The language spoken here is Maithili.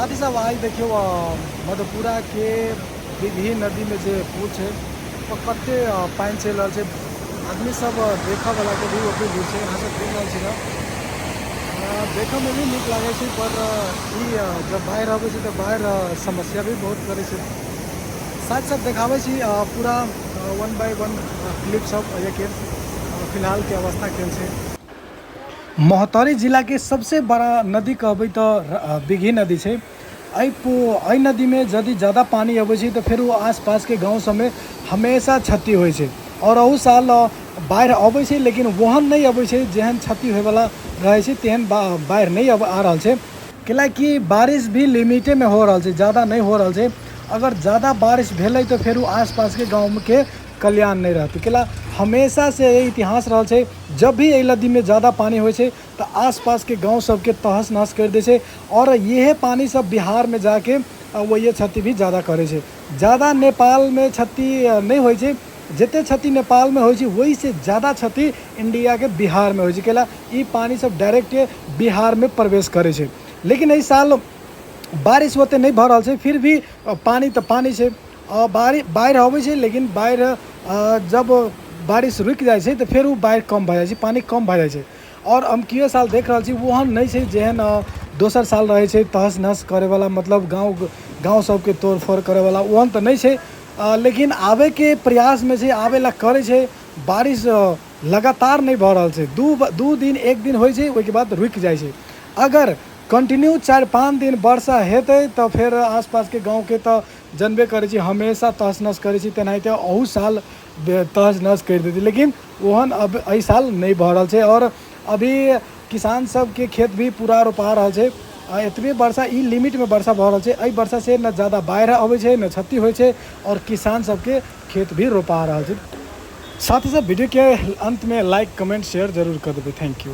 साथ ही साथ आज देखियो मधेपुरा के दिघी नदी में जो पुल है वो कते पानी चल रहा है। आदमी सब देखा वाला के भी ओपे भीड़ से यहाँ से देख रहा है देखे में भी निक लगे छै, पर जब बाहर आवे छै तो बाहर समस्या भी बहुत करे छै। साथ साथ देखावे छी पूरा 1 बाय 1 क्लिप सब एक फिलहाल के अवस्था केल छै। मोहतरी जिला के सबसे बड़ा नदी कहबै तो दिघी नदी है। एहि नदी में यदि ज़्यादा पानी अबै छै तो फिर वो आसपास के गाँव सब में हमेशा क्षति होइ छै और अहू साल बाढ़ अबै छै, लेकिन वहन नहीं अबै छै जेहन क्षति होयवाला रहे छै तेहन बाढ़ नहीं अब आ रहा है। कैलाकि बारिश भी लिमिटे में हो रहा है, ज़्यादा नहीं हो रहा है। अगर ज़्यादा बारिश भेलै तो फिर आसपास के गाँव के कल्याण नहीं रहते। कैला हमेशा से ये इतिहास रहा है, जब भी ये नदी में ज़्यादा पानी हो तो आसपास के गांव सबके तहस नहस कर दे छै और यह पानी सब बिहार में जाके वो ये क्षति भी ज़्यादा करे छै। ज़्यादा नेपाल में क्षति नहीं हो, जिते क्षति नेपाल में हो वही से ज़्यादा क्षति इंडिया के बिहार में हो। कैला ये पानी सब डायरेक्ट बिहार में प्रवेश करे छै। लेकिन इस साल बारिश होते नहीं भर रहा है, फिर भी पानी तो पानी से बाढ़ आवे छै, लेकिन बाढ़ जब बारिश रुक जाए छै तो फिर वो बाढ़ कम भ जाए छै, पानी कम भ जाए छै। और हम किए साल देख रहा छी वहन नहीं छै जेहन दोसर साल रहे छै तहस नहस करे वाला, मतलब गाँव सबके तोड़ फोड़ करे वाला वहन तो नहीं छै। लेकिन आवे के प्रयास में से आवे ला करे छै। बारिश लगातार नहीं भ रहा है, दू दिन एक दिन हो छै के बाद रुक जाए छै। अगर कंटिन्यू 4-5 दिन वर्षा हेतै तो फिर आसपास के गाँव के तो जनबे करे छी हमेशा तहस नहस करे छी, तेनाहिते अहू साल तहस नहस कर देती। लेकिन वहन अब एहि साल नहीं भ रहा है और अभी किसान सब के खेत भी पूरा रोपा रहा है। एतबे वर्षा ई लिमिट में वर्षा भ रहा है, एहि वर्षा से न ज़्यादा बाढ़ आवे छै न क्षति होइ छै और किसान सबके खेत भी रोपा रहा है। साथ ही साथ वीडियो के अंत में लाइक कमेंट शेयर जरूर कर देबै। Thank U.